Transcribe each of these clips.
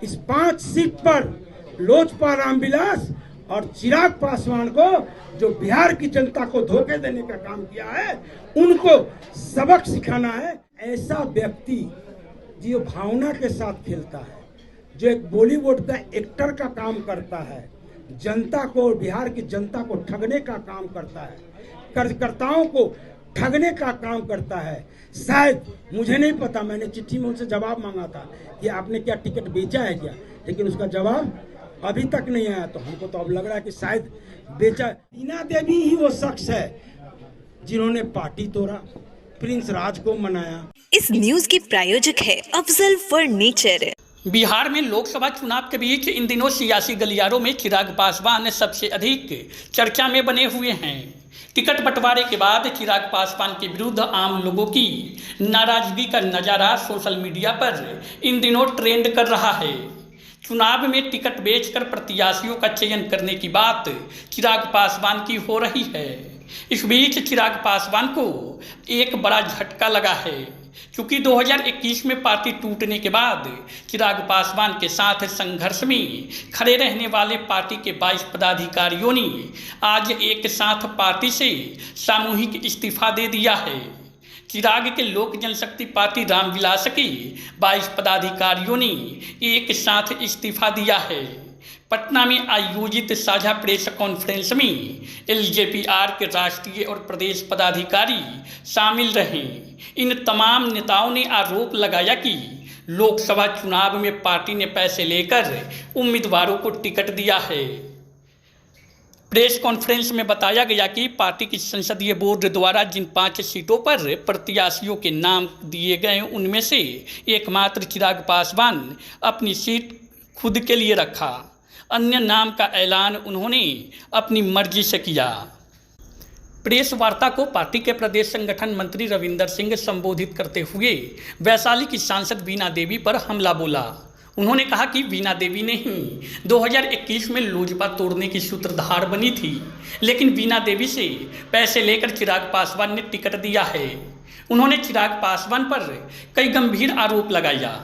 इस 5 सीट पर लोजपा रामविलास और चिराग पासवान को, जो बिहार की जनता को धोखे देने का काम किया है, उनको सबक सिखाना है। ऐसा व्यक्ति जो भावना के साथ खेलता है, जो एक बॉलीवुड का एक्टर का काम करता है, जनता को, बिहार की जनता को ठगने का काम करता है, कार्यकर्ताओं को ठगने का काम करता है। शायद मुझे नहीं पता, मैंने चिट्ठी में उनसे जवाब मांगा था कि आपने क्या टिकट बेचा है क्या, लेकिन उसका जवाब अभी तक नहीं आया। तो हमको तो अब लग रहा है कि शायद बेचा। बीना देवी ही वो शख्स है जिन्होंने पार्टी तोड़ा, प्रिंस राज को मनाया। इस न्यूज के प्रायोजक है अफजल फर्नीचर। बिहार में लोकसभा चुनाव के बीच इन दिनों सियासी गलियारों में चिराग पासवान सबसे अधिक चर्चा में बने हुए हैं। टिकट बंटवारे के बाद चिराग पासवान के विरुद्ध आम लोगों की नाराजगी का नज़ारा सोशल मीडिया पर इन दिनों ट्रेंड कर रहा है। चुनाव में टिकट बेचकर प्रत्याशियों का चयन करने की बात चिराग पासवान की हो रही है। इस बीच चिराग पासवान को एक बड़ा झटका लगा है, क्योंकि 2021 में पार्टी टूटने के बाद चिराग पासवान के साथ संघर्ष में खड़े रहने वाले पार्टी के 22 पदाधिकारियों ने आज एक साथ पार्टी से सामूहिक इस्तीफा दे दिया है। चिराग के लोक जनशक्ति पार्टी रामविलास के 22 पदाधिकारियों ने एक साथ इस्तीफा दिया है। पटना में आयोजित साझा प्रेस कॉन्फ्रेंस में एलजेपीआर के राष्ट्रीय और प्रदेश पदाधिकारी शामिल रहे। इन तमाम नेताओं ने आरोप लगाया कि लोकसभा चुनाव में पार्टी ने पैसे लेकर उम्मीदवारों को टिकट दिया है। प्रेस कॉन्फ्रेंस में बताया गया कि पार्टी की संसदीय बोर्ड द्वारा जिन 5 सीटों पर प्रत्याशियों के नाम दिए गए, उनमें से एकमात्र चिराग पासवान अपनी सीट खुद के लिए रखा। अन्य नाम का ऐलान उन्होंने अपनी मर्जी से किया। प्रेस वार्ता को पार्टी के प्रदेश संगठन मंत्री रविंदर सिंह संबोधित करते हुए वैशाली की सांसद बीना देवी पर हमला बोला। उन्होंने कहा कि बीना देवी ने ही 2021 में लोजपा तोड़ने की सूत्रधार बनी थी, लेकिन बीना देवी से पैसे लेकर चिराग पासवान ने टिकट दिया है। उन्होंने चिराग पासवान पर कई गंभीर आरोप लगाया।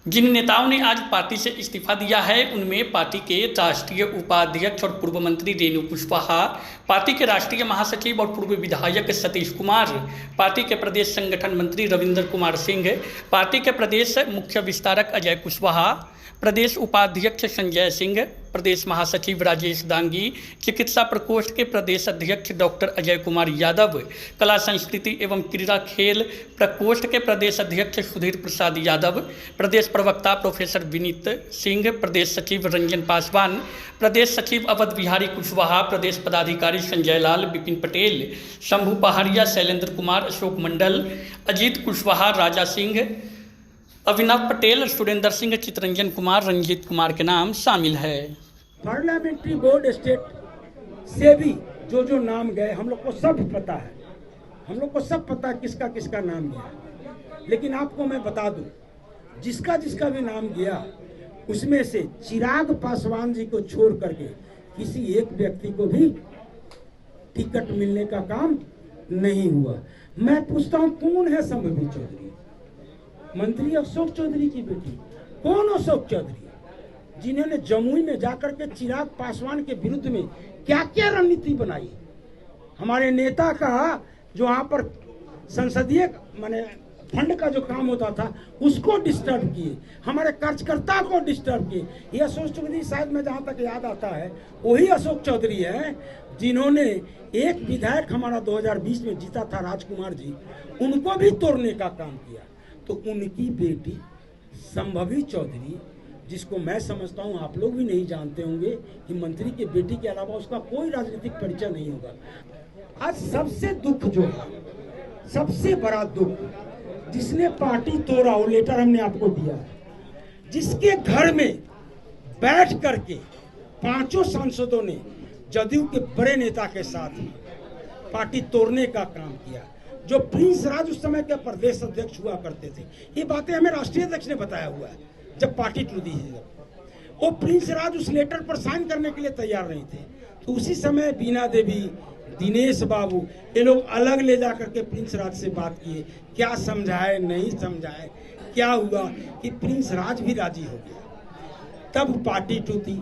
जिन नेताओं ने आज पार्टी से इस्तीफा दिया है, उनमें पार्टी के राष्ट्रीय उपाध्यक्ष और पूर्व मंत्री रेणु कुशवाहा, पार्टी के राष्ट्रीय महासचिव और पूर्व विधायक सतीश कुमार, पार्टी के प्रदेश संगठन मंत्री रविंदर कुमार सिंह, पार्टी के प्रदेश मुख्य विस्तारक अजय कुशवाहा, प्रदेश उपाध्यक्ष संजय सिंह, प्रदेश महासचिव राजेश दांगी, चिकित्सा प्रकोष्ठ के प्रदेश अध्यक्ष डॉक्टर अजय कुमार यादव, कला संस्कृति एवं क्रीड़ा खेल प्रकोष्ठ के प्रदेश अध्यक्ष सुधीर प्रसाद यादव, प्रदेश प्रवक्ता प्रोफेसर विनीत सिंह, प्रदेश सचिव रंजन पासवान, प्रदेश सचिव अवध बिहारी कुशवाहा, प्रदेश पदाधिकारी संजय लाल, विपिन पटेल, शंभू पहाड़िया, शैलेंद्र कुमार, अशोक मंडल, अजीत कुशवाहा, राजा सिंह, अभिनव पटेल, सुरेंद्र सिंह, चितरंजन कुमार, रंजीत कुमार के नाम शामिल है। पार्लियामेंट्री बोर्ड स्टेट से भी जो नाम गए, हम लोग को सब पता है, हम लोग को सब पता है किसका किसका नाम गया। लेकिन आपको मैं बता दूं, जिसका जिसका भी नाम गया, उसमें से चिराग पासवान जी को छोड़ करके किसी एक व्यक्ति को भी टिकट मिलने का काम नहीं हुआ। मैं पूछता हूं, कौन है संभवी चौधरी? मंत्री अशोक चौधरी की बेटी। कौन अशोक चौधरी, जिन्होंने जमुई में जाकर के चिराग पासवान के विरुद्ध में क्या क्या रणनीति बनाई? हमारे नेता का जो वहां पर संसदीय माने फंड का जो काम होता था, उसको डिस्टर्ब किए, हमारे कार्यकर्ता को डिस्टर्ब किए। ये अशोक चौधरी, शायद मैं जहां तक याद आता है, वही अशोक चौधरी है जिन्होंने एक विधायक हमारा 2020 में जीता था, राजकुमार जी, उनको भी तोड़ने का काम किया। तो उनकी बेटी संभवी चौधरी, जिसको मैं समझता हूं आप लोग भी नहीं जानते होंगे कि मंत्री के बेटी के अलावा उसका कोई राजनीतिक परिचय नहीं होगा। आज सबसे दुख जो है, सबसे बड़ा दुख, जिसने पार्टी तोड़ा, वो लेटर हमने आपको दिया है, जिसके घर में बैठ करके 5 सांसदों ने जदयू के बड़े नेता के साथ पार्टी तोड़ने का काम किया। जो प्रिंस राज उस समय के प्रदेश अध्यक्ष हुआ करते थे, ये बातें हमें राष्ट्रीय अध्यक्ष ने बताया हुआ है जब पार्टी टूटी है। वो प्रिंस राज उस लेटर पर साइन करने के लिए तैयार नहीं थे, तो उसी समय बीना देवी, दिनेश बाबू, ये लोग अलग ले जाकर के प्रिंस राज से बात किए, क्या समझाए नहीं समझाए, क्या हुआ कि प्रिंस राज भी राजी हो गया, तब पार्टी टूटी।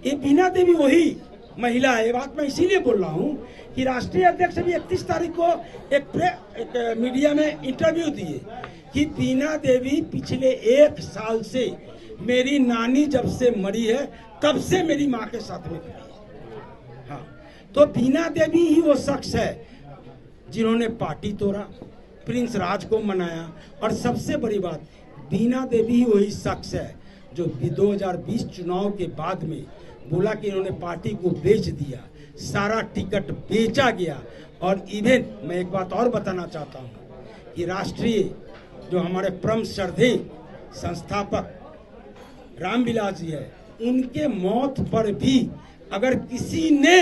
ये बीना देवी वही महिला है। ये बात मैं इसीलिए बोल रहा हूँ कि राष्ट्रीय अध्यक्ष भी 31 तारीख को एक मीडिया में इंटरव्यू दिए कि बीना देवी पिछले 1 साल से, मेरी नानी जब से मरी है तब से मेरी माँ के साथ में खड़ी है। हाँ, तो बीना देवी ही वो शख्स है जिन्होंने पार्टी तोड़ा, प्रिंस राज को मनाया, और सबसे बड़ी बात, बीना देवी ही वही शख्स है जो 2020 चुनाव के बाद में बोला कि इन्होंने पार्टी को बेच दिया, सारा टिकट बेचा गया। और इवन मैं एक बात और बताना चाहता हूँ कि राष्ट्रीय जो हमारे परम श्रद्धेय संस्थापक रामविलास जी है, उनके मौत पर भी अगर किसी ने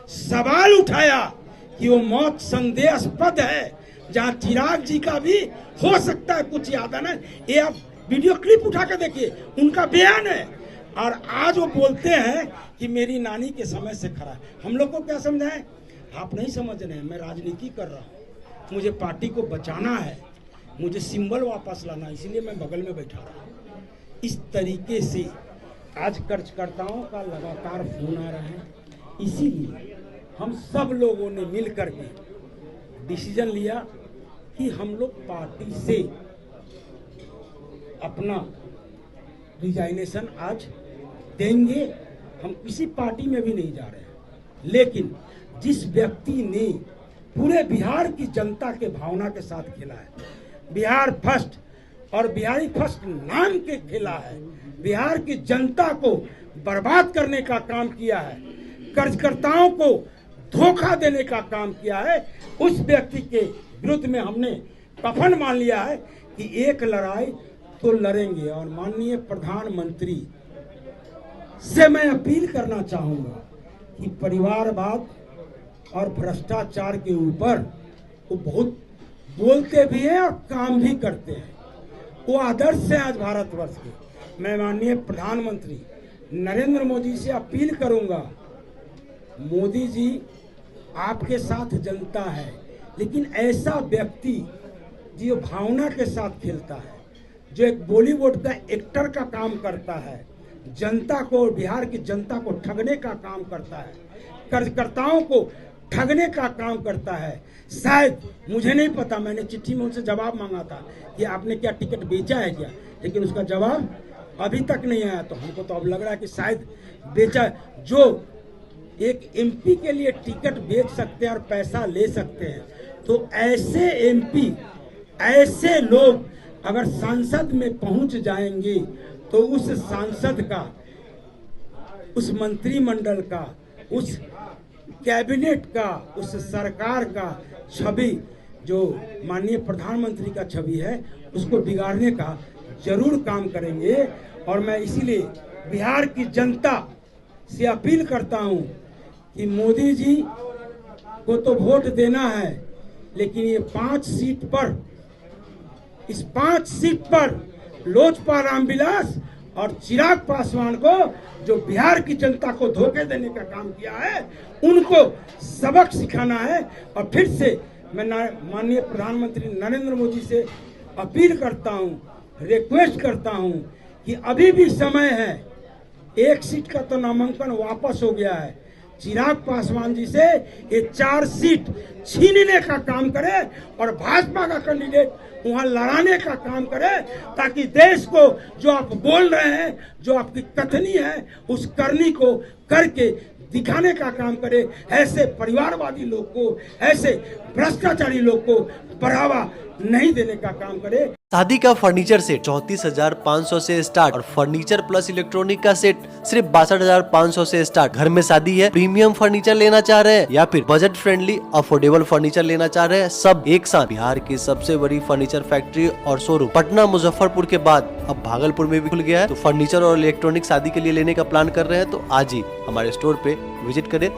सवाल उठाया कि वो मौत संदेहास्पद है, जहाँ चिराग जी का भी हो सकता है कुछ याद है ना, ये आप वीडियो क्लिप उठा के देखिए, उनका बयान है। और आज वो बोलते हैं कि मेरी नानी के समय से खड़ा है। हम लोग को क्या समझाएं? आप नहीं समझ रहे हैं, मैं राजनीति कर रहा हूँ, मुझे पार्टी को बचाना है, मुझे सिंबल वापस लाना, इसीलिए मैं बगल में बैठा रहा हूँ। इस तरीके से आज कार्यकर्ताओं का लगातार फोन आ रहा है, इसीलिए हम सब लोगों ने मिल करके डिसीजन लिया कि हम लोग पार्टी से अपना रिजाइनेशन आज देंगे। हम किसी पार्टी में भी नहीं जा रहे हैं, लेकिन जिस व्यक्ति ने पूरे बिहार की जनता के भावना के साथ खेला है, बिहार फर्स्ट और बिहारी फर्स्ट नाम के खेला है, बिहार की जनता को बर्बाद करने का काम किया है, कार्यकर्ताओं को धोखा देने का काम किया है, उस व्यक्ति के विरुद्ध में हमने कफन मान लिया है कि एक लड़ाई तो लड़ेंगे। और माननीय प्रधानमंत्री से मैं अपील करना चाहूंगा कि परिवारवाद और भ्रष्टाचार के ऊपर वो बहुत बोलते भी हैं और काम भी करते हैं, वो आदर्श है आज भारतवर्ष के। मैं माननीय प्रधानमंत्री नरेंद्र मोदी से अपील करूंगा, मोदी जी आपके साथ जनता है, लेकिन ऐसा व्यक्ति जो भावना के साथ खेलता है, जो एक बॉलीवुड का एक्टर का काम करता है, जनता को, बिहार की जनता को ठगने का काम करता है, कार्यकर्ताओं को ठगने का काम करता है। शायद मुझे नहीं पता, मैंने चिट्ठी में उनसे जवाब मांगा था कि आपने क्या टिकट बेचा है क्या, लेकिन उसका जवाब अभी तक नहीं आया। तो हमको तो अब लग रहा है कि शायद बेचा। जो एक एमपी के लिए टिकट बेच सकते हैं और पैसा ले सकते हैं, तो ऐसे एमपी, ऐसे लोग अगर संसद में पहुंच जाएंगे तो उस सांसद का, उस मंत्रिमंडल का, उस कैबिनेट का, उस सरकार का छवि, जो माननीय प्रधानमंत्री का छवि है, उसको बिगाड़ने का जरूर काम करेंगे। और मैं इसीलिए बिहार की जनता से अपील करता हूं कि मोदी जी को तो वोट देना है, लेकिन ये 5 सीट पर, इस 5 सीट पर लोजपा रामविलास और चिराग पासवान को, जो बिहार की जनता को धोखे देने का काम किया है, उनको सबक सिखाना है। और फिर से मैं माननीय प्रधानमंत्री नरेंद्र मोदी से अपील करता हूं, रिक्वेस्ट करता हूं कि अभी भी समय है। 1 सीट का तो नामांकन वापस हो गया है, चिराग पासवान जी से ये 4 सीट छीनने का काम करे और भाजपा का कैंडिडेट वहां लड़ाने का काम करे, ताकि देश को जो आप बोल रहे हैं, जो आपकी कथनी है, उस करनी को करके दिखाने का काम करे। ऐसे परिवारवादी लोग को, ऐसे भ्रष्टाचारी लोग को बढ़ावा नहीं देने का काम करे। शादी का फर्नीचर सेट 34,500 से स्टार्ट और फर्नीचर प्लस इलेक्ट्रॉनिक का सेट सिर्फ 62,500 से स्टार्ट। घर में शादी है, प्रीमियम फर्नीचर लेना चाह रहे हैं या फिर बजट फ्रेंडली अफोर्डेबल फर्नीचर लेना चाह रहे हैं, सब एक साथ। बिहार की सबसे बड़ी फर्नीचर फैक्ट्री और शोरूम पटना मुजफ्फरपुर के बाद अब भागलपुर में भी खुल गया है। तो फर्नीचर और इलेक्ट्रॉनिक शादी के लिए लेने का प्लान कर रहे हैं तो आज ही हमारे स्टोर पे विजिट करें।